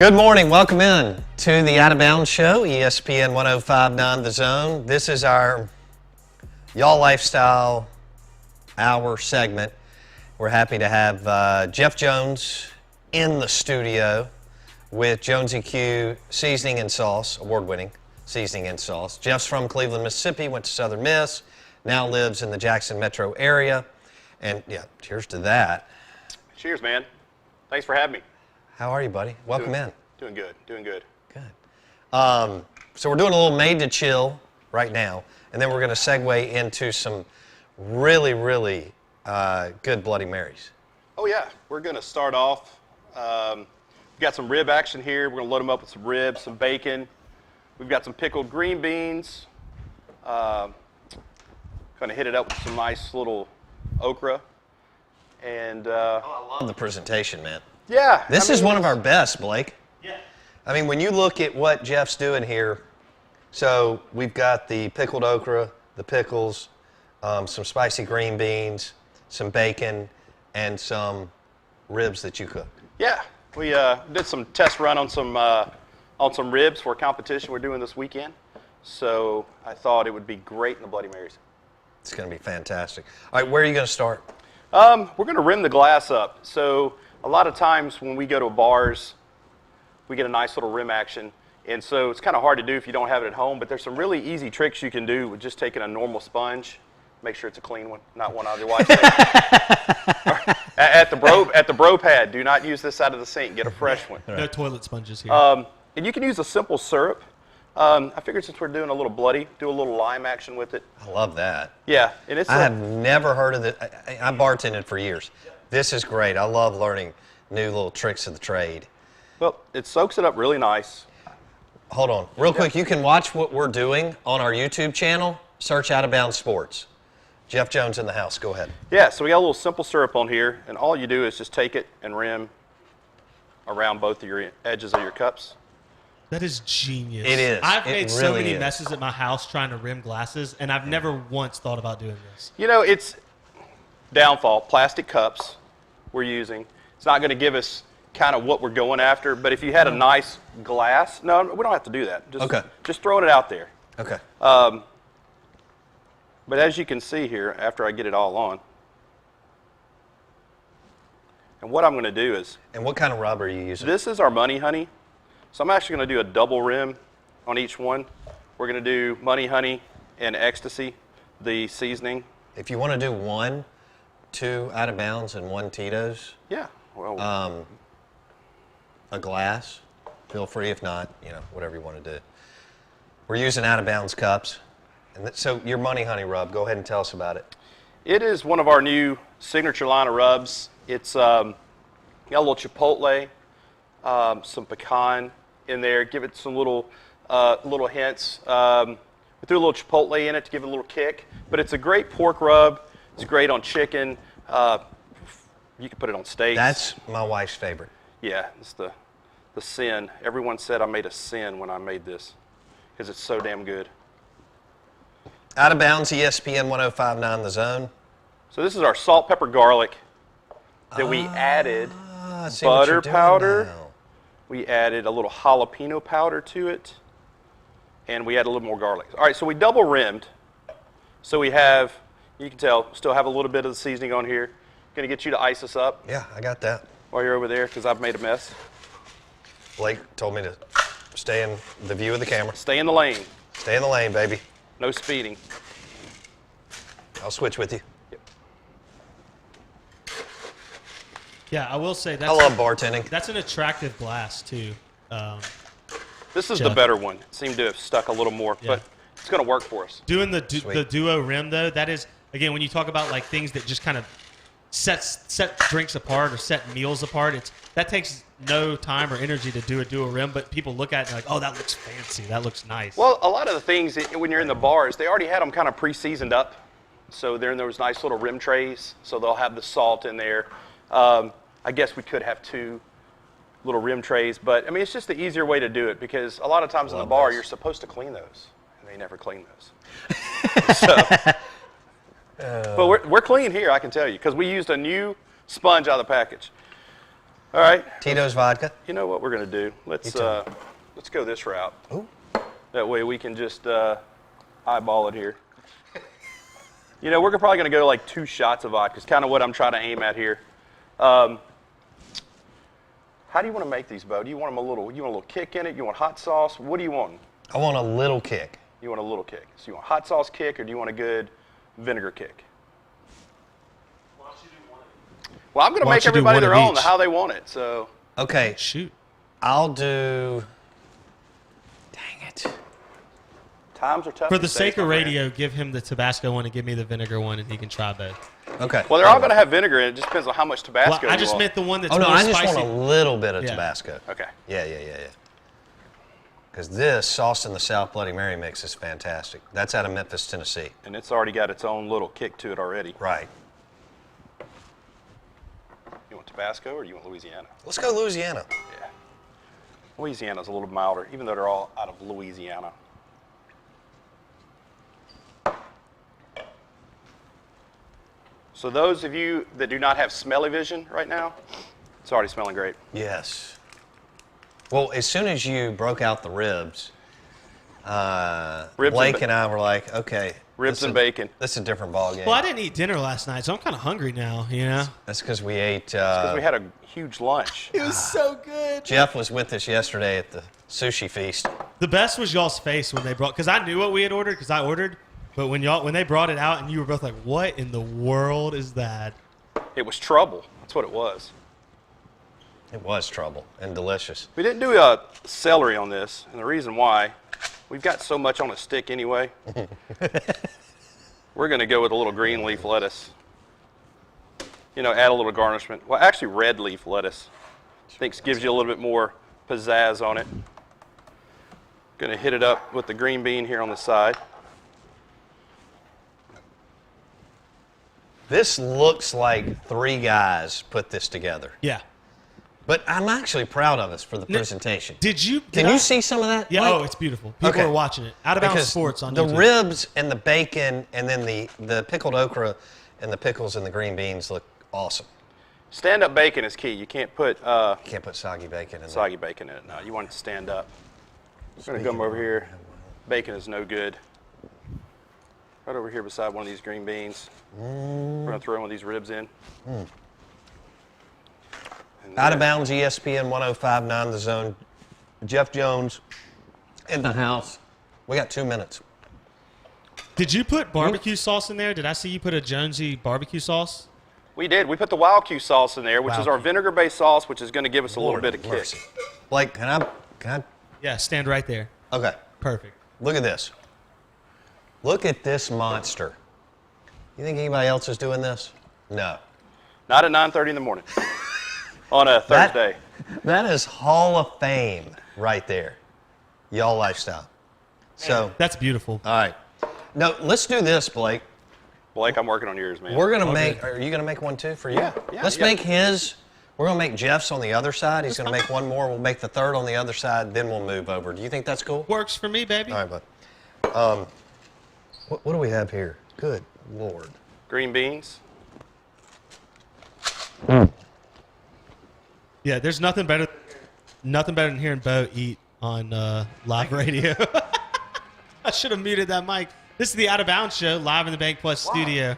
Good morning. Welcome in to the Out of Bounds Show, ESPN 105.9 The Zone. This is our Y'all Lifestyle Hour segment. We're happy to have Jeff Jones in the studio with Jonesy Q Seasoning and Sauce, award-winning seasoning and sauce. Jeff's from Cleveland, Mississippi, went to Southern Miss, now lives in the Jackson metro area. And yeah, cheers to that. Cheers, man. Thanks for having me. How are you, buddy? Welcome in. Doing good. Good. So we're doing a little made to chill right now, and then we're going to segue into some really good Bloody Marys. Oh, yeah. We're going to start off. We've got some rib action here. We're going to load them up with some ribs, some bacon. We've got some pickled green beans. Going to hit it up with some nice little okra. And I love the presentation, man. Yeah. This is one of our best, Blake. Yeah. I mean, when you look at what Jeff's doing here, so we've got the pickled okra, the pickles, some spicy green beans, some bacon, and some ribs that you cooked. Yeah. We did some test run on some ribs for a competition we're doing this weekend. So I thought it would be great in the Bloody Marys. It's going to be fantastic. All right, where are you going to start? We're going to rim the glass up. So a lot of times when we go to bars, we get a nice little rim action. And so it's kind of hard to do if you don't have it at home, but there's some really easy tricks you can do with just taking a normal sponge. Make sure it's a clean one, not one otherwise. At the bro pad, do not use this out of the sink. Get a fresh one. No toilet sponges here. And you can use a simple syrup. I figured since we're doing a little bloody, do a little lime action with it. I love that. Yeah, and I have never heard of it. I bartended for years. This is great. I love learning new little tricks of the trade. Well, it soaks it up really nice. Hold on. Real quick, you can watch what we're doing on our YouTube channel. Search Out of Bounds Sports. Jeff Jones in the house. Go ahead. Yeah, so we got a little simple syrup on here, and all you do is just take it and rim around both of your edges of your cups. That is genius. It is. I've made so really many is. messes at my house trying to rim glasses, and I've never once thought about doing this. You know, it's downfall. Plastic cups we're using. It's not going to give us kind of what we're going after, but if you had a nice glass, no, we don't have to do that. Just throwing it out there. Okay. But as you can see here, after I get it all on, and what I'm going to do is... And what kind of rub are you using? This is our Money Honey. So I'm actually going to do a double rim on each one. We're going to do Money Honey and Ecstasy, the seasoning. If you want to do 2 Out of Bounds and 1 Tito's, Yeah. Well, a glass, feel free. If not, whatever you want to do. We're using Out of Bounds cups. And so your Money Honey rub, go ahead and tell us about it. it is one of our new signature line of rubs. It's got a little chipotle, some pecan in there. Give it some little hints. We threw a little chipotle in it to give it a little kick. But it's a great pork rub. It's great on chicken. You can put it on steaks. That's my wife's favorite. Yeah, it's the sin. Everyone said I made a sin when I made this because it's so damn good. Out of Bounds, ESPN 105.9 The Zone. So this is our salt, pepper, garlic that we added butter powder. Now. We added a little jalapeno powder to it, and we added a little more garlic. All right, so we double rimmed. So we have, you can tell, still have a little bit of the seasoning on here. Going to get you to ice us up. Yeah, I got that. While you're over there, because I've made a mess. Blake told me to stay in the view of the camera. Stay in the lane. Stay in the lane, baby. No speeding. I'll switch with you. Yep. Yeah, I will say I love bartending. that's an attractive glass too. This is Jeff. the better one. It seemed to have stuck a little more, Yeah. but it's going to work for us. Doing the Sweet. duo rim though, that is again when you talk about like things that just kind of set drinks apart or set meals apart. That takes no time or energy to do a duo rim, but people look at it and like, oh, that looks fancy. That looks nice. Well, a lot of the things when you're in the bars, they already had them kind of pre-seasoned up. So they're in those nice little rim trays. So they'll have the salt in there. I guess we could have 2 little rim trays, but I mean, it's just the easier way to do it because a lot of times in the bar, you're supposed to clean those, and they never clean those. But we're clean here, I can tell you, because we used a new sponge out of the package. All right. Tito's vodka. You know what we're going to do? Let's go this route. Ooh. That way we can just eyeball it here. You know, we're probably going to go like 2 shots of vodka. It's kind of what I'm trying to aim at here. How do you want to make these, Bo? Do you want them you want a little kick in it? You want hot sauce? What do you want? I want a little kick. You want a little kick. So you want hot sauce kick, or do you want a good vinegar kick? Why don't you do one of each? Well, I'm going to make everybody their own, how they want it. So Okay. Shoot. I'll do. Dang it. times are tough. For the these days, sake of my man. radio, give him the Tabasco one and give me the vinegar one, and he can try both. Okay. Well, they're all going to have vinegar in it. It just depends on how much Tabasco Well, I you just want. meant the one that's Oh no, more I just spicy. want a little bit of Yeah. Tabasco. Okay. Yeah. Because this sauce in the South Bloody Mary mix is fantastic. That's out of Memphis, Tennessee. And it's already got its own little kick to it already. Right. You want Tabasco or do you want Louisiana? Let's go Louisiana. Yeah. Louisiana's a little milder, even though they're all out of Louisiana. So those of you that do not have smelly vision right now, it's already smelling great. Yes. Well, as soon as you broke out the ribs, Blake and I were like, okay. Ribs and bacon. This is a different ballgame. Well, I didn't eat dinner last night, so I'm kind of hungry now, you know? That's because we ate. Because we had a huge lunch. It was so good. Jeff was with us yesterday at the sushi feast. The best was y'all's face when they brought, because I knew what we had ordered, because I ordered, but when they brought it out and you were both like, what in the world is that? It was trouble. That's what it was. It was trouble and delicious. We didn't do celery on this, and the reason why, we've got so much on a stick anyway. We're going to go with a little green leaf lettuce. You know, add a little garnishment. Well, actually, red leaf lettuce. I think gives you a little bit more pizzazz on it. Going to hit it up with the green bean here on the side. This looks like 3 guys put this together. Yeah. But I'm actually proud of us for the presentation. Can you see some of that? Yeah, Blake? oh, it's beautiful. People are watching it. Out of Bounds Because Sports on the YouTube. ribs and the bacon and then the pickled okra and the pickles and the green beans look awesome. Stand-up bacon is key. You can't put You can't put soggy bacon in there. soggy bacon in it. No, you want it to stand up. I'm going to come over here. Bacon is no good. Right over here beside one of these green beans. We're going to throw one of these ribs in. Out of Bounds, ESPN 105.9 The Zone. Jeff Jones in the house. We got 2 minutes. Did you put barbecue sauce in there? Did I see you put a Jonesy barbecue sauce? We did. We put the Wild Q sauce in there, which is our vinegar-based sauce, which is going to give us a little bit of Mercy. kick. Blake, can I? Yeah, stand right there. Okay. Perfect. Look at this. Look at this monster. You think anybody else is doing this? No. Not at 9:30 in the morning on a Thursday. That is Hall of Fame right there. Y'all lifestyle. So, That's beautiful. all right. No, let's do this, Blake. Blake, I'm working on yours, man. We're going to make, are you going to make one too for you? Yeah, Let's make his, we're going to make Jeff's on the other side. He's going to make one more. We'll make the third on the other side, then we'll move over. Do you think that's cool? Works for me, baby. All right, bud. What do we have here? Good Lord. Green beans. Yeah, there's nothing better than hearing Bo eat on live radio. I should have muted that mic. This is the Out of Bounds show, live in the Bank Plus studio.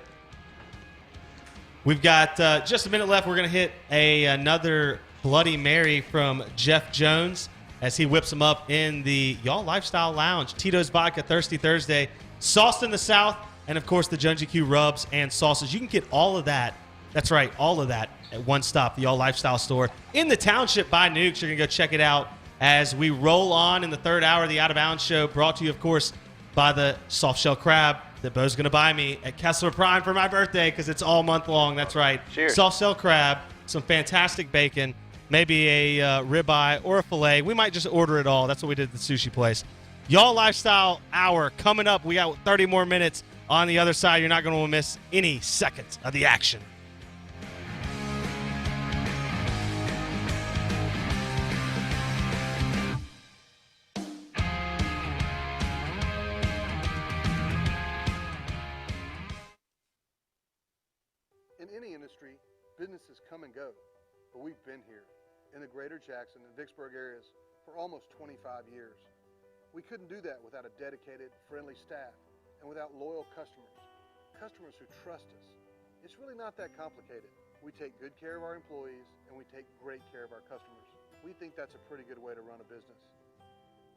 We've got just a minute left. We're going to hit another Bloody Mary from Jeff Jones as he whips them up in the Y'all Lifestyle Lounge. Tito's Vodka Thirsty Thursday, sauced in the South, and, of course, the Jonesy Q rubs and sauces. You can get all of that. That's right, all of that at one stop, the Y'all Lifestyle store in the Township by Nukes. You're going to go check it out as we roll on in the third hour of the Out of Bounds show, brought to you, of course, by the soft shell crab that Bo's going to buy me at Kessler Prime for my birthday because it's all month long. That's right. Cheers. Soft shell crab, some fantastic bacon, maybe a ribeye or a filet. We might just order it all. That's what we did at the sushi place. Y'all Lifestyle Hour coming up. We got 30 more minutes on the other side. You're not going to miss any seconds of the action. In any industry, businesses come and go, but we've been here. in the greater Jackson and Vicksburg areas for almost 25 years. We couldn't do that without a dedicated, friendly staff and without loyal customers who trust us. It's really not that complicated. We take good care of our employees and we take great care of our customers. We think that's a pretty good way to run a business.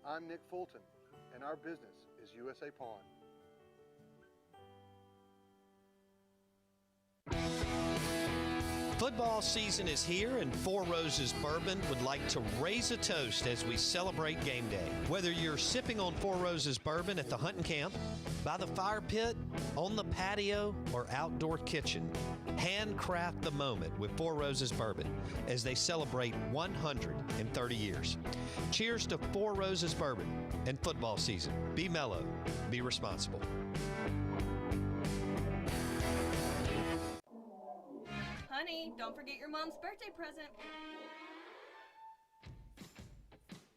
I'm Nick Fulton, and our business is USA Pawn. Football season is here, and Four Roses Bourbon would like to raise a toast as we celebrate game day. Whether you're sipping on Four Roses Bourbon at the hunting camp, by the fire pit, on the patio, or outdoor kitchen, handcraft the moment with Four Roses Bourbon as they celebrate 130 years. Cheers to Four Roses Bourbon and football season. Be mellow, be responsible. Honey, don't forget your mom's birthday present.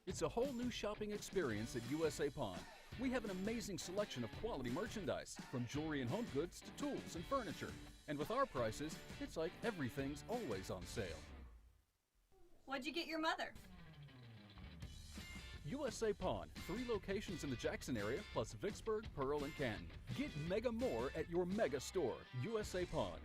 It's a whole new shopping experience at USA Pawn. We have an amazing selection of quality merchandise, from jewelry and home goods to tools and furniture. And with our prices, it's like everything's always on sale. What'd you get your mother? USA Pawn, 3 locations in the Jackson area, plus Vicksburg, Pearl, and Canton. Get mega more at your mega store, USA Pawn.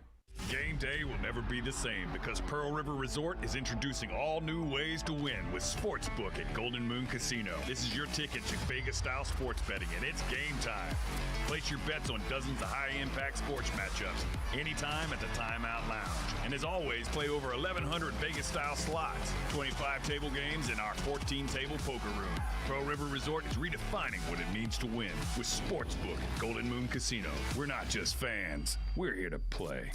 Game day will never be the same because Pearl River Resort is introducing all new ways to win with Sportsbook at Golden Moon Casino. This is your ticket to Vegas-style sports betting, and it's game time. Place your bets on dozens of high-impact sports matchups anytime at the Timeout Lounge. And as always, play over 1,100 Vegas-style slots, 25 table games, and our 14-table poker room. Pearl River Resort is redefining what it means to win with Sportsbook at Golden Moon Casino. We're not just fans. We're here to play.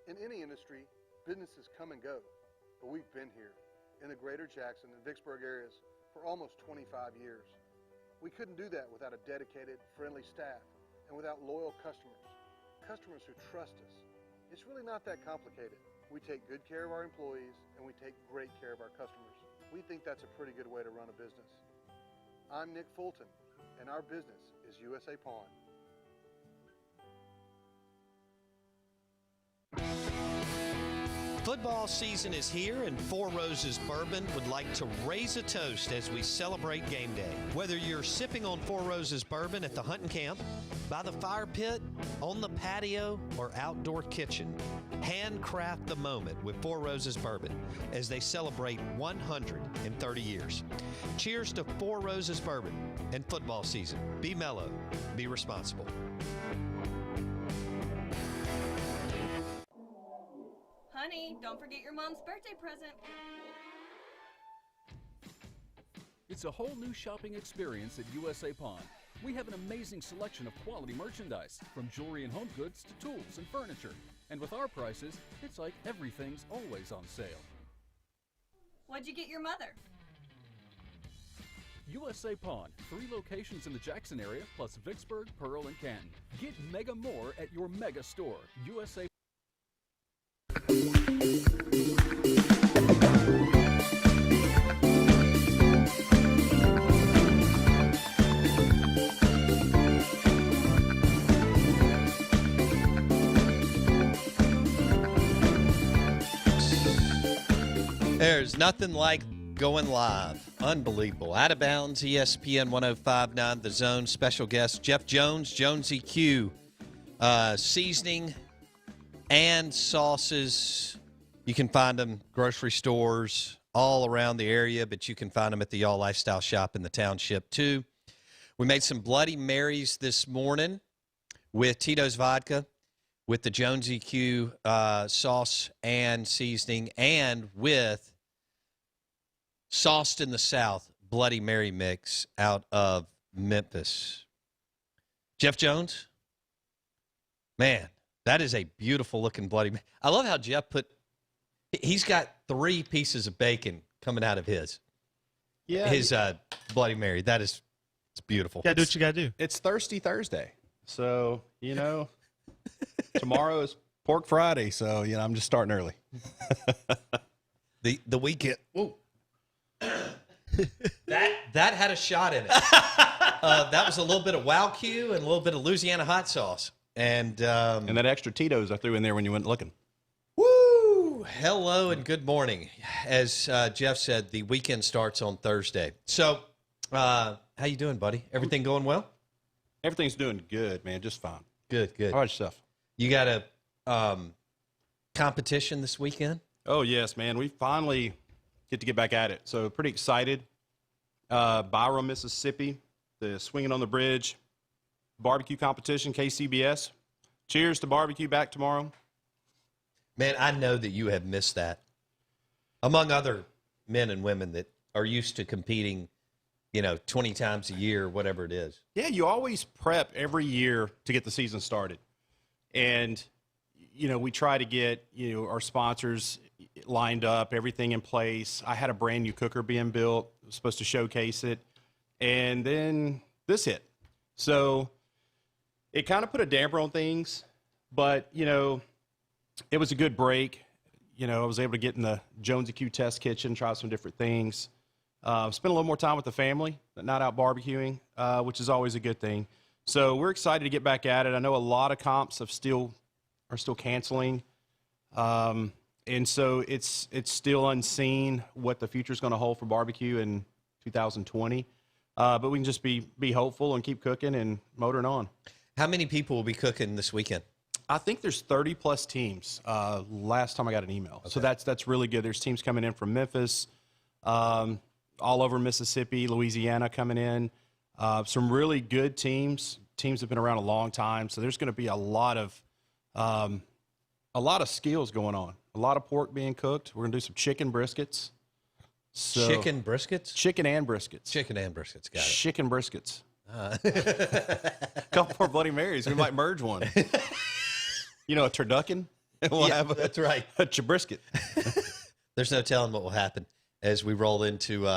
In any industry, businesses come and go, but we've been here in the greater Jackson and Vicksburg areas for almost 25 years. We couldn't do that without a dedicated, friendly staff and without loyal customers who trust us. It's really not that complicated. We take good care of our employees and we take great care of our customers. We think that's a pretty good way to run a business. I'm Nick Fulton, and our business is USA Pawn. Football season is here, and Four Roses Bourbon would like to raise a toast as we celebrate game day. Whether you're sipping on Four Roses Bourbon at the hunting camp, by the fire pit, on the patio, or outdoor kitchen, handcraft the moment with Four Roses Bourbon as they celebrate 130 years. Cheers to Four Roses Bourbon and football season. Be mellow, be responsible. Honey, don't forget your mom's birthday present. It's a whole new shopping experience at USA Pawn. We have an amazing selection of quality merchandise, from jewelry and home goods to tools and furniture. And with our prices, it's like everything's always on sale. What'd you get your mother? USA Pawn, 3 locations in the Jackson area, plus Vicksburg, Pearl, and Canton. Get mega more at your mega store, USA. There's nothing like going live. Unbelievable. Out of bounds, ESPN 105.9 The Zone. Special guest Jeff Jones, Jonesy Q. Seasoning and sauces. You can find them grocery stores all around the area, but you can find them at the Y'all Lifestyle Shop in the township too. We made some Bloody Marys this morning with Tito's vodka, with the Jonesy Q sauce and seasoning, and with Sauced in the South Bloody Mary mix out of Memphis. Jeff Jones, man, that is a beautiful looking Bloody Mary. I love how Jeff he's got 3 pieces of bacon coming out of his. Yeah. His Bloody Mary. It's beautiful. Gotta do what you gotta do. It's Thirsty Thursday. So, tomorrow is Pork Friday. So, I'm just starting early. The weekend. Whoa. that had a shot in it. That was a little bit of Wow Q and a little bit of Louisiana hot sauce. And that extra Tito's I threw in there when you went looking. Woo! Hello and good morning. As Jeff said, the weekend starts on Thursday. So, how you doing, buddy? Everything going well? Everything's doing good, man. Just fine. Good. How about yourself? You got a competition this weekend? Oh, yes, man. We finally get back at it. So pretty excited. Byram, Mississippi, the Swinging on the Bridge barbecue competition, KCBS. Cheers to barbecue back tomorrow. Man, I know that you have missed that. Among other men and women that are used to competing, 20 times a year, or whatever it is. Yeah, you always prep every year to get the season started. And, we try to get, our sponsors lined up, everything in place. I had a brand new cooker being built, was supposed to showcase it. And then this hit. So it kind of put a damper on things, but, it was a good break. I was able to get in the Jonesy Q test kitchen, try some different things. Spend a little more time with the family, not out barbecuing, which is always a good thing. So we're excited to get back at it. I know a lot of comps are still canceling. And so it's still unseen what the future is going to hold for barbecue in 2020. But we can just be hopeful and keep cooking and motoring on. How many people will be cooking this weekend? I think there's 30-plus teams. Last time I got an email. Okay. So that's really good. There's teams coming in from Memphis, all over Mississippi, Louisiana coming in. Some really good teams. Teams have been around a long time. So there's going to be a lot of skills going on. A lot of pork being cooked. We're going to do some chicken briskets. So, chicken briskets? Chicken and briskets. Chicken and briskets, got it. Chicken briskets. Couple more Bloody Marys. We might merge one. A turducken. We'll have that's right. A brisket. There's no telling what will happen as we roll into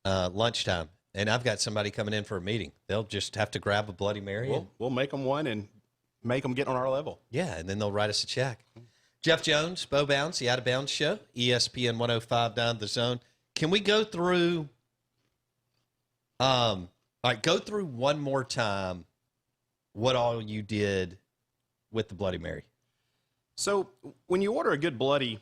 lunchtime. And I've got somebody coming in for a meeting. They'll just have to grab a Bloody Mary. We'll make them one and make them get on our level. Yeah, and then they'll write us a check. Jeff Jones, Bo Bounds, the Out of Bounds Show, ESPN 105.9 The Zone. Can we go through go through one more time what all you did with the Bloody Mary? So when you order a good Bloody,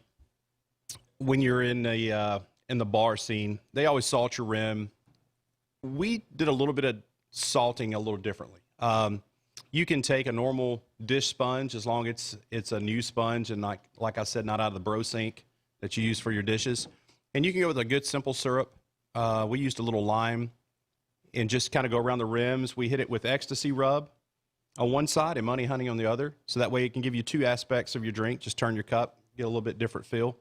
when you're in the bar scene, they always salt your rim. We did a little bit of salting a little differently. You can take a normal dish sponge as long as it's a new sponge and like I said, not out of the bro sink that you use for your dishes. And you can go with a good simple syrup. We used a little lime and just kind of go around the rims. We hit it with ecstasy rub on one side and Money Honey on the other. So that way it can give you 2 aspects of your drink. Just turn your cup, get a little bit different feel.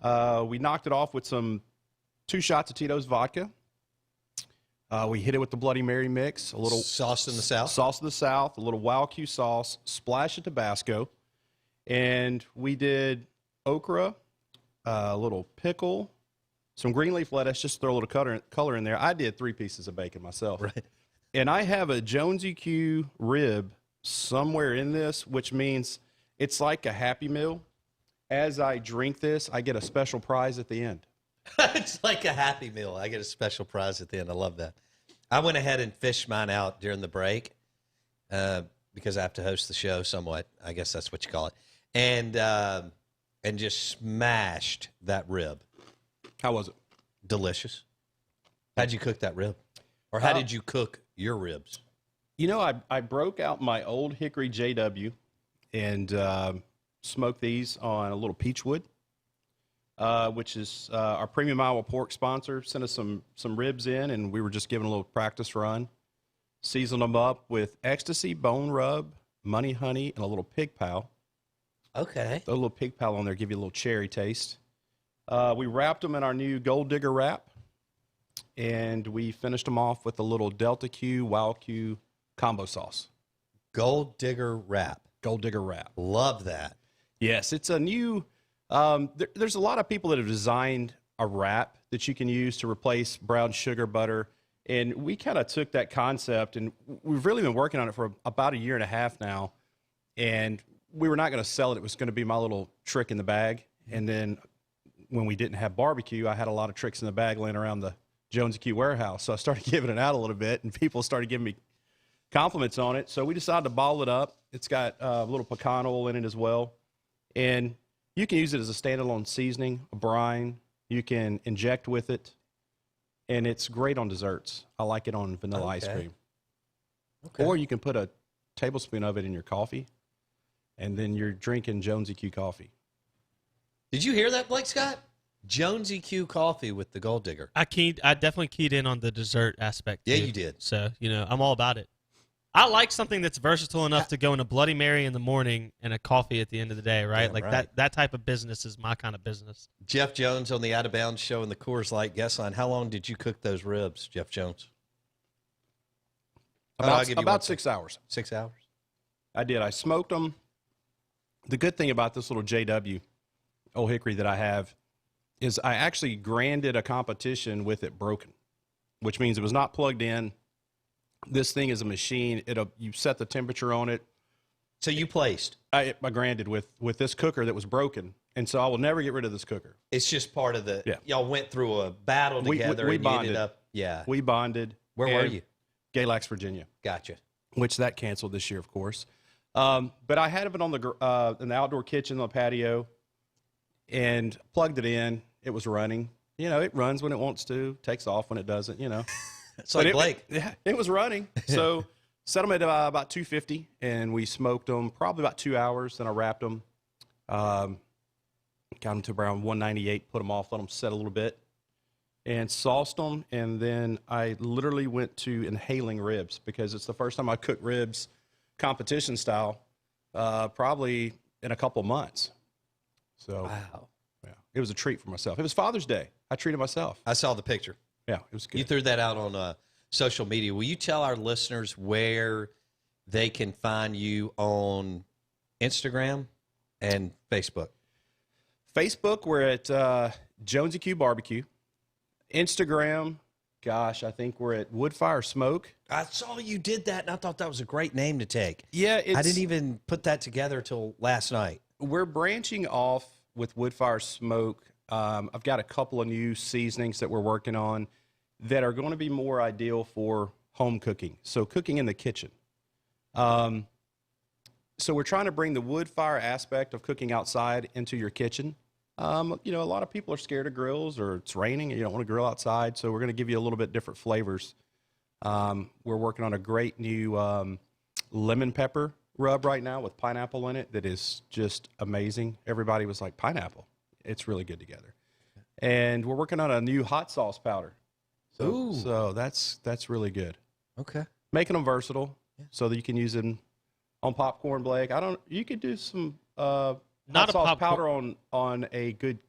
We knocked it off with 2 shots of Tito's vodka. We hit it with the Bloody Mary mix, a little Sauce in the South. Sauce in the South, a little Wow Q sauce, splash of Tabasco, and we did okra, a little pickle, some green leaf lettuce, just throw a little color in there. I did 3 pieces of bacon myself. Right. And I have a Jonesy Q rib somewhere in this, which means it's like a Happy Meal. As I drink this, I get a special prize at the end. It's like a Happy Meal. I get a special prize at the end. I love that. I went ahead and fished mine out during the break because I have to host the show somewhat. I guess that's what you call it. And just smashed that rib. How was it? Delicious. How'd you cook that rib? Or how did you cook your ribs? You know, I broke out my old hickory JW and smoked these on a little peach wood, which is our premium Iowa pork sponsor. Sent us some ribs in, and we were just giving a little practice run. Seasoned them up with ecstasy, bone rub, money honey, and a little pig pal. Okay. Throw a little pig pal on there, give you a little cherry taste. We wrapped them in our new Gold Digger wrap, and we finished them off with a little Delta Q, Wild Q combo sauce. Gold Digger wrap. Gold Digger wrap. Love that. Yes, it's a new, there's a lot of people that have designed a wrap that you can use to replace brown sugar butter. And we kind of took that concept, and we've really been working on it for about a year and a half now. And we were not going to sell it. It was going to be my little trick in the bag. And then when we didn't have barbecue, I had a lot of tricks in the bag laying around the Jonesy Q warehouse. So I started giving it out a little bit, and people started giving me compliments on it. So we decided to bottle it up. It's got a little pecan oil in it as well. And you can use it as a standalone seasoning, a brine. You can inject with it. And it's great on desserts. I like it on vanilla ice cream. Okay. Or you can put a tablespoon of it in your coffee, and then you're drinking Jonesy Q coffee. Did you hear that, Blake Scott? Jonesy Q coffee with the Gold Digger. I definitely keyed in on the dessert aspect. Yeah, too. you did. So, I'm all about it. I like something that's versatile enough to go in a Bloody Mary in the morning and a coffee at the end of the day, right? That type of business is my kind of business. Jeff Jones on the Out of Bounds show in the Coors Light guest line. How long did you cook those ribs, Jeff Jones? About 6 hours. 6 hours? I did. I smoked them. The good thing about this little JW, Old Hickory, that I have is I actually granded a competition with it broken, which means it was not plugged in. This thing is a machine. You set the temperature on it. So you placed? I granded with this cooker that was broken, and so I will never get rid of this cooker. It's just part of the. Yeah. Y'all went through a battle together. We and bonded. You ended up. Yeah. We bonded. Where were you? Galax, Virginia. Gotcha. Which that canceled this year, of course. But I had it on in the outdoor kitchen on the patio, and plugged it in. It was running. It runs when it wants to, takes off when it doesn't. It's like Blake. It was running. So set them at about 250, and we smoked them probably about 2 hours. Then I wrapped them, got them to around 198, put them off, let them set a little bit, and sauced them. And then I literally went to inhaling ribs because it's the first time I cooked ribs competition style, probably in a couple months. So wow, yeah, it was a treat for myself. It was Father's Day. I treated myself. I saw the picture. Yeah, it was good. You threw that out on social media. Will you tell our listeners where they can find you on Instagram and Facebook? Facebook, we're at Jonesy Q Barbecue. Instagram, gosh, I think we're at Woodfire Smoke. I saw you did that, and I thought that was a great name to take. Yeah, I didn't even put that together till last night. We're branching off with Woodfire Smoke. I've got a couple of new seasonings that we're working on that are going to be more ideal for home cooking, so cooking in the kitchen. So we're trying to bring the wood fire aspect of cooking outside into your kitchen. A lot of people are scared of grills, or it's raining and you don't want to grill outside, so we're going to give you a little bit different flavors. We're working on a great new lemon pepper rub right now with pineapple in it that is just amazing. Everybody was like, pineapple. It's really good together. And we're working on a new hot sauce powder. So that's really good. Okay. Making them versatile so that you can use them on popcorn, Blake. You could do some hot sauce powder on a good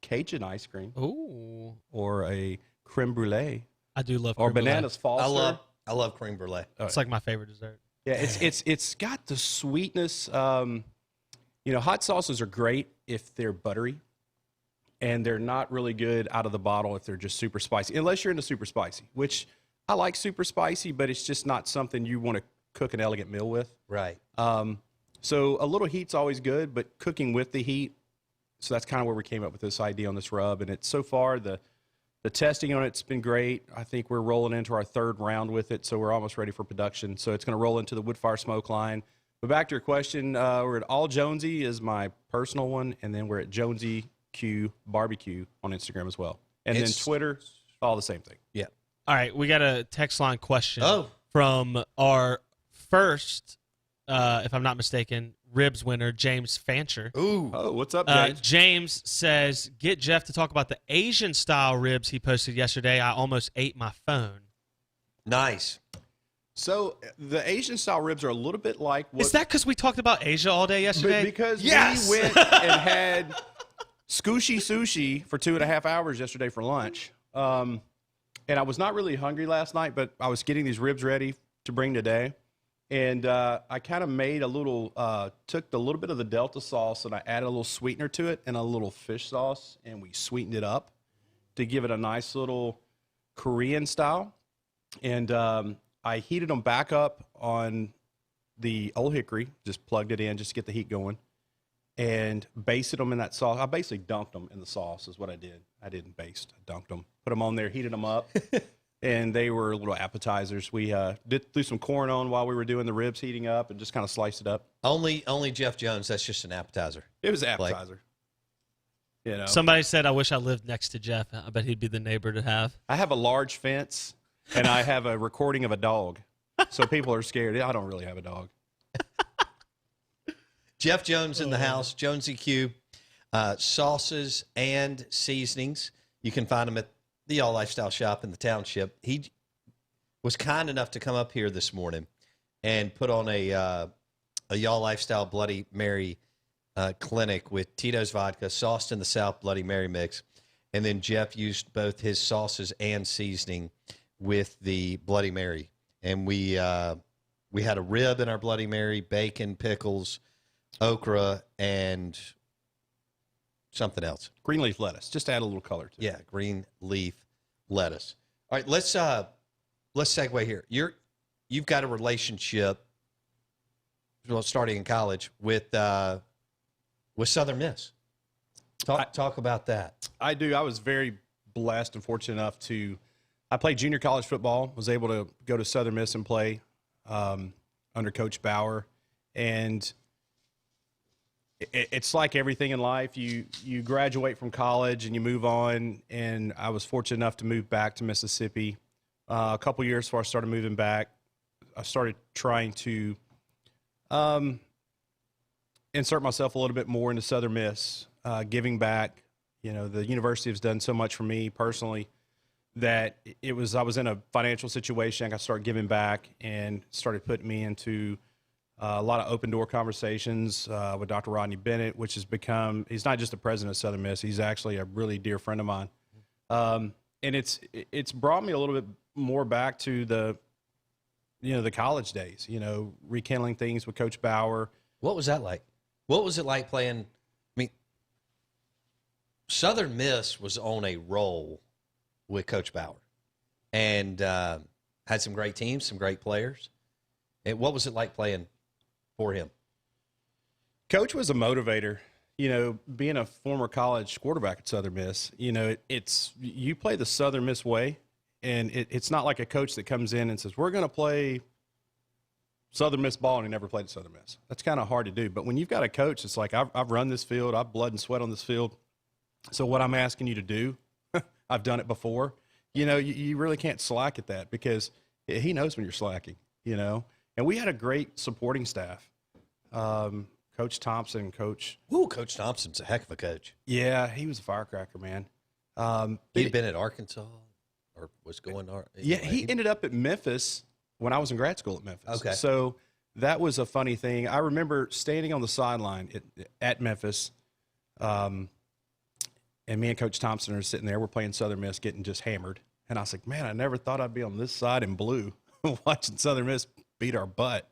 Cajun ice cream. Ooh. Or a creme brulee. I do love or creme bananas Foster. I love creme brulee. It's like my favorite dessert. Yeah, it's got the sweetness. Hot sauces are great if they're buttery, and they're not really good out of the bottle if they're just super spicy, unless you're into super spicy, which I like super spicy, but it's just not something you want to cook an elegant meal with. Right. So a little heat's always good, but cooking with the heat. So that's kind of where we came up with this idea on this rub, and it's so far the testing on it's been great. I think we're rolling into our third round with it, so we're almost ready for production. So it's going to roll into the Woodfire Smoke line. But back to your question, we're at All Jonesy is my personal one, and then we're at Jonesy Q Barbecue on Instagram as well. And It's- then Twitter, all the same thing. Yeah. All right, we got a text line question Oh. from our first, if I'm not mistaken, ribs winner, James Fancher. Ooh. Oh, what's up, James? James says, get Jeff to talk about the Asian-style ribs he posted yesterday. I almost ate my phone. Nice. So the Asian style ribs are a little bit like what Is that because we talked about Asia all day yesterday? because Yes! we went and had sushi for 2.5 hours yesterday for lunch. And I was not really hungry last night, but I was getting these ribs ready to bring today. And I kind of made a little, took a little bit of the Delta sauce and I added a little sweetener to it and a little fish sauce, and we sweetened it up to give it a nice little Korean style. And I heated them back up on the old hickory, just plugged it in just to get the heat going, and basted them in that sauce. I basically dunked them in the sauce is what I did. I didn't baste, I dunked them, put them on there, heated them up, and they were little appetizers. We threw some corn on while we were doing the ribs heating up and just kind of sliced it up. Only Jeff Jones. That's just an appetizer. It was an appetizer. You know, Somebody said, I wish I lived next to Jeff. I bet he'd be the neighbor to have. I have a large fence, and I have a recording of a dog, so people are scared. I don't really have a dog. Jeff Jones in the house. Jonesy Q. Sauces and seasonings. You can find them at the Y'all Lifestyle Shop in the township. He was kind enough to come up here this morning and put on a Y'all Lifestyle Bloody Mary clinic with Tito's vodka, sauced in the South Bloody Mary mix. And then Jeff used both his sauces and seasoning with the Bloody Mary. And we had a rib in our Bloody Mary, bacon, pickles, okra, and something else. Green leaf lettuce, just to add a little color to it. Yeah, green leaf lettuce. All right, let's segue here. You've got a relationship, well, starting in college with Southern Miss. Talk about that. I do. I was very blessed and fortunate enough I played junior college football, was able to go to Southern Miss and play under Coach Bauer. And it's like everything in life. You graduate from college and you move on. And I was fortunate enough to move back to Mississippi. A couple years before I started moving back, I started trying to insert myself a little bit more into Southern Miss, giving back. You know, the university has done so much for me personally that I was in a financial situation. I got to start giving back and started putting me into a lot of open door conversations with Dr. Rodney Bennett, which has become, he's not just the president of Southern Miss, he's actually a really dear friend of mine. And it's brought me a little bit more back to the college days, rekindling things with Coach Bauer. What was that like? What was it like playing? I mean, Southern Miss was on a roll with Coach Bauer and had some great teams, some great players. And what was it like playing for him? Coach was a motivator. Being a former college quarterback at Southern Miss, you play the Southern Miss way, and it's not like a coach that comes in and says, we're going to play Southern Miss ball, and he never played at Southern Miss. That's kind of hard to do. But when you've got a coach, it's like, I've run this field, I've blood and sweat on this field. So what I'm asking you to do, I've done it before. You really can't slack at that because he knows when you're slacking, And we had a great supporting staff. Coach Thompson, Coach Thompson's a heck of a coach. Yeah, he was a firecracker, man. He'd been at Arkansas or was going to Yeah, he ended up at Memphis when I was in grad school at Memphis. Okay. So that was a funny thing. I remember standing on the sideline at Memphis, and me and Coach Thompson are sitting there. We're playing Southern Miss, getting just hammered. And I was like, man, I never thought I'd be on this side in blue watching Southern Miss beat our butt.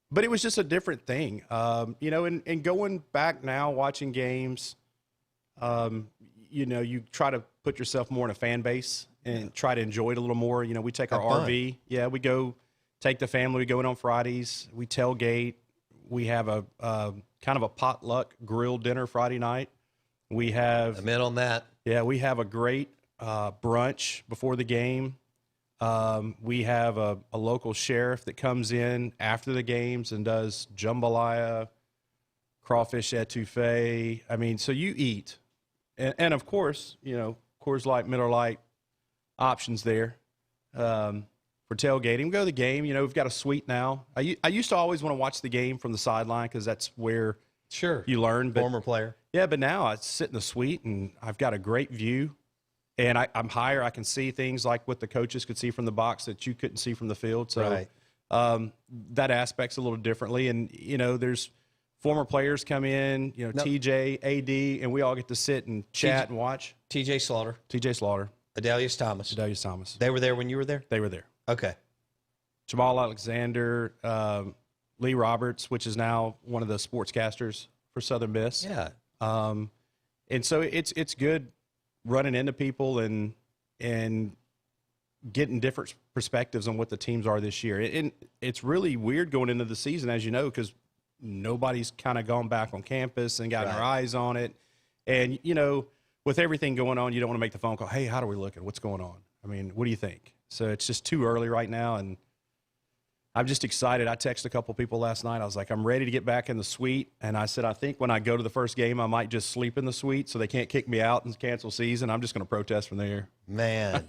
But it was just a different thing. And going back now, watching games, you try to put yourself more in a fan base and try to enjoy it a little more. We take our RV. Yeah, we go take the family. We go in on Fridays. We tailgate. We have a kind of a potluck grill dinner Friday night. We have – I'm in on that. Yeah, we have a great brunch before the game. We have a local sheriff that comes in after the games and does jambalaya, crawfish etouffee. I mean, so you eat. And of course, Coors Light, Miller Lite options there for tailgating. We go to the game. We've got a suite now. I used to always want to watch the game from the sideline because that's where you learn. But, Former player. Yeah, but now I sit in the suite, and I've got a great view. And I'm higher. I can see things like what the coaches could see from the box that you couldn't see from the field. So that aspect's a little differently. And, there's former players come in, TJ, AD, and we all get to sit and chat and watch. TJ Slaughter. Adelius Thomas. They were there when you were there? They were there. Okay. Jamal Alexander, Lee Roberts, which is now one of the sportscasters for Southern Miss. Yeah. And so it's good running into people and getting different perspectives on what the teams are this year. And it's really weird going into the season, as you know, because nobody's kind of gone back on campus and gotten their eyes on it. And, with everything going on, you don't want to make the phone call, hey, how are we looking? What's going on? I mean, what do you think? So it's just too early right now, and I'm just excited. I texted a couple people last night. I was like, I'm ready to get back in the suite. And I said, I think when I go to the first game, I might just sleep in the suite so they can't kick me out and cancel season. I'm just going to protest from there. Man.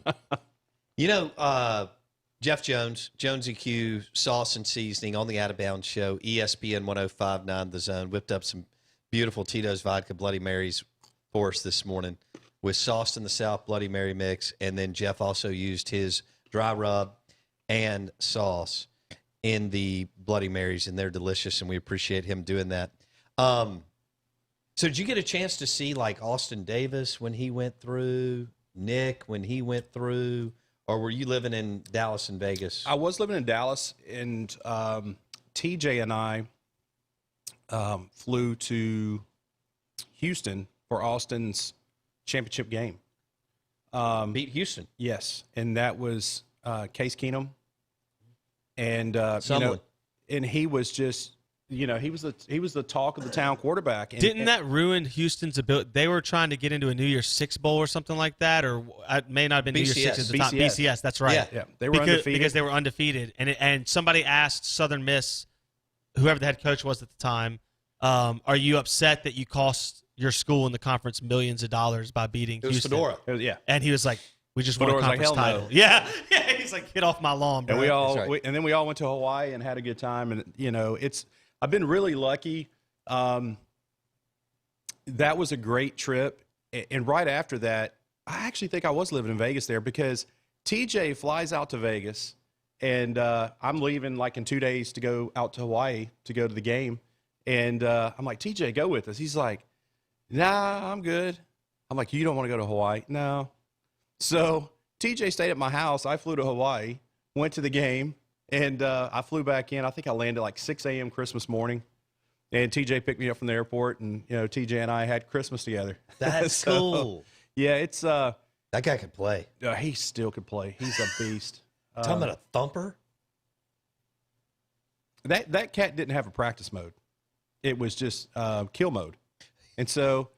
Jeff Jones, Jonesy Q, Sauce and Seasoning on the Out of Bounds Show, ESPN 105.9 The Zone, whipped up some beautiful Tito's Vodka Bloody Marys for us this morning with Sauce in the South Bloody Mary mix. And then Jeff also used his dry rub and sauce in the Bloody Marys, and they're delicious, and we appreciate him doing that. So did you get a chance to see, like, Austin Davis when he went through, Nick when he went through, or were you living in Dallas and Vegas? I was living in Dallas, and TJ and I flew to Houston for Austin's championship game. Beat Houston. Yes, and that was Case Keenum. And and he was just, he was the talk of the town quarterback. And, Didn't that ruin Houston's ability? They were trying to get into a New Year's Six bowl or something like that, or it may not have been New Year's Six at the time. BCS, that's right. Yeah. They were undefeated because they were undefeated. And somebody asked Southern Miss, whoever the head coach was at the time, are you upset that you cost your school in the conference millions of dollars by beating Houston? Fedora. And he was like, we just won a conference title. No. Yeah. He's like, get off my lawn, bro. And and then we all went to Hawaii and had a good time. And I've been really lucky. That was a great trip. And right after that, I actually think I was living in Vegas there because TJ flies out to Vegas, and I'm leaving like in 2 days to go out to Hawaii to go to the game. And I'm like, TJ, go with us. He's like, nah, I'm good. I'm like, you don't want to go to Hawaii? No. So TJ stayed at my house. I flew to Hawaii, went to the game, and I flew back in. I think I landed like 6 a.m. Christmas morning. And TJ picked me up from the airport, and, TJ and I had Christmas together. That's cool. Yeah, it's that guy could play. He still could play. He's a beast. Talking about a thumper? That cat didn't have a practice mode. It was just kill mode. And so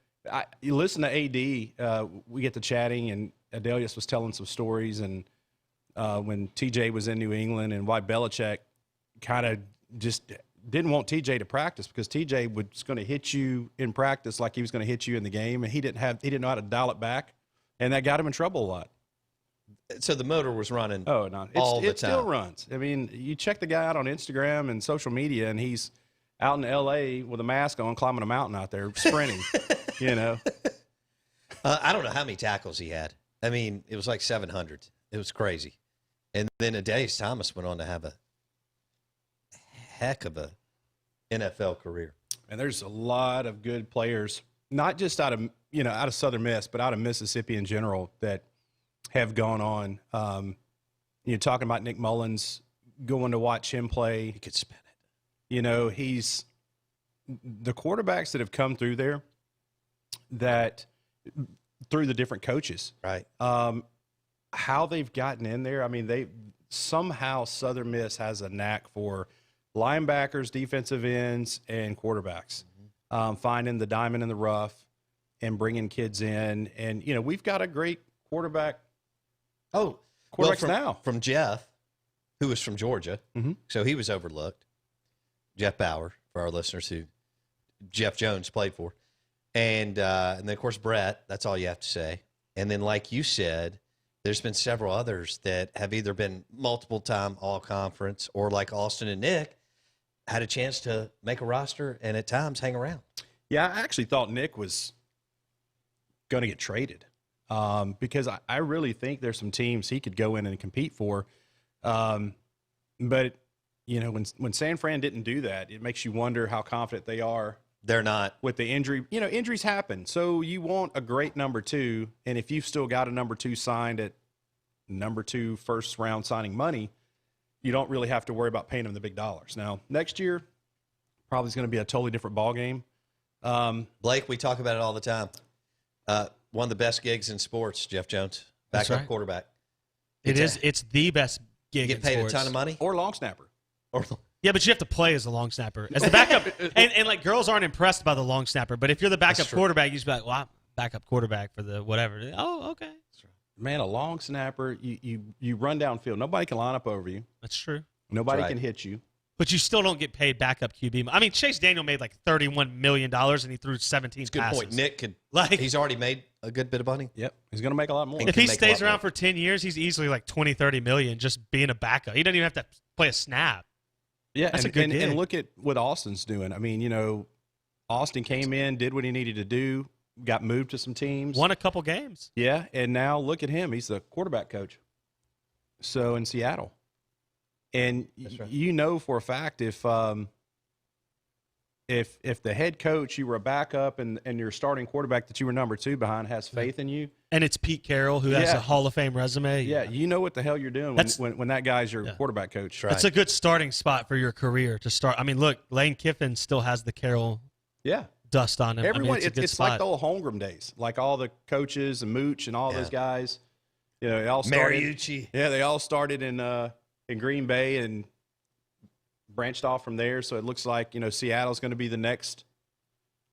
you listen to AD, we get to chatting, and Adelius was telling some stories, and when TJ was in New England and why Belichick kind of just didn't want TJ to practice because TJ was going to hit you in practice like he was going to hit you in the game, and he didn't know how to dial it back, and that got him in trouble a lot. So the motor was running all the time. It still runs. I mean, you check the guy out on Instagram and social media, and he's out in L.A. with a mask on, climbing a mountain out there, sprinting, I don't know how many tackles he had. I mean, it was like 700. It was crazy. And then Adelius Thomas went on to have a heck of a NFL career. And there's a lot of good players, not just out of Southern Miss, but out of Mississippi in general that have gone on. You're talking about Nick Mullins, going to watch him play. He could spin it. He's the quarterbacks that have come through there that through the different coaches, right? How they've gotten in there. I mean, somehow Southern Miss has a knack for linebackers, defensive ends, and quarterbacks, finding the diamond in the rough and bringing kids in. And, we've got a great quarterback. Quarterbacks now. From Jeff, who was from Georgia. Mm-hmm. So he was overlooked. Jeff Bauer, for our listeners who Jeff Jones played for. And then, of course, Brett. That's all you have to say. And then, like you said, there's been several others that have either been multiple-time all-conference or, like Austin and Nick, had a chance to make a roster and at times hang around. Yeah, I actually thought Nick was going to get traded because I really think there's some teams he could go in and compete for. But, you know, when San Fran didn't do that, it makes you wonder how confident they are. They're not. With the injury. You know, injuries happen. So you want a great number 2, and if you've still got a number 2 signed at number 2 first-round signing money, you don't really have to worry about paying them the big dollars. Now, next year, probably is going to be a totally different ballgame. Blake, we talk about it all the time. One of the best gigs in sports, Jeff Jones, backup quarterback. It's the best gig. You get paid a ton of money, or long snapper, yeah, but you have to play as a long snapper, as the backup. and like girls aren't impressed by the long snapper, but if you're the backup quarterback, you just be like, "Well, I'm backup quarterback for the whatever." Oh, okay. Man, a long snapper, you run downfield. Nobody can line up over you. That's true. Nobody can hit you. But you still don't get paid backup QB. I mean, Chase Daniel made like $31 million, and he threw 17 That's a good passes. point. Nick could like he's already made a good bit of money. Yep, he's going to make a lot more. If he stays around for 10 years, he's easily like 20, 30 million just being a backup. He doesn't even have to play a snap. Yeah, that's a good gig. And look at what Austin's doing. I mean, you know, Austin came in, did what he needed to do, got moved to some teams. Won a couple games. Yeah, and now look at him. He's the quarterback coach. So in Seattle. And you know for a fact if the head coach, you were a backup, and your starting quarterback that you were number 2 behind has faith in you. And it's Pete Carroll, who has a Hall of Fame resume. Yeah, you know what the hell you're doing when that guy's your quarterback coach. That's a good starting spot for your career to start. I mean, look, Lane Kiffin still has the Carroll dust on him. Everyone, I mean, it's like the old Holmgren days, like all the coaches and Mooch and all those guys. You know, they all started. Mariucci. Yeah, they all started in Green Bay and branched off from there. So it looks like, you know, Seattle's going to be the next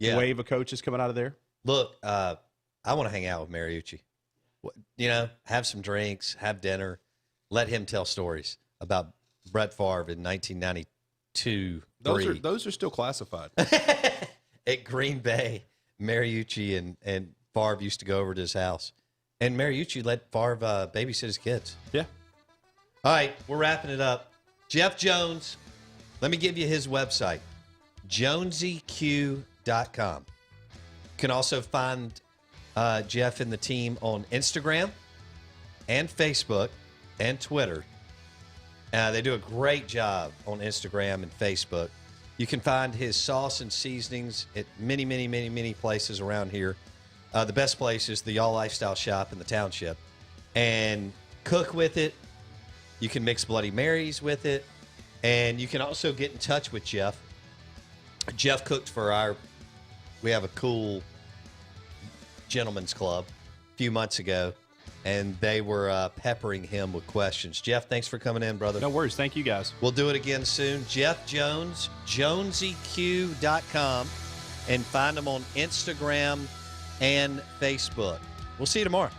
wave of coaches coming out of there. Look, I want to hang out with Mariucci. You know, have some drinks, have dinner, let him tell stories about Brett Favre in 1992. Those are still classified. At Green Bay, Mariucci and Favre used to go over to his house. And Mariucci let Favre babysit his kids. Yeah. All right, we're wrapping it up. Jeff Jones, let me give you his website, jonesyq.com. You can also find Jeff and the team on Instagram and Facebook and Twitter. They do a great job on Instagram and Facebook. You can find his sauce and seasonings at many, many, many, many places around here. The best place is the Y'all Lifestyle Shop in the township. And cook with it. You can mix Bloody Marys with it. And you can also get in touch with Jeff. Jeff cooked for we have a cool gentleman's club a few months ago. And they were peppering him with questions. Jeff, thanks for coming in, brother. No worries. Thank you, guys. We'll do it again soon. Jeff Jones, jonesyq.com. And find him on Instagram and Facebook. We'll see you tomorrow.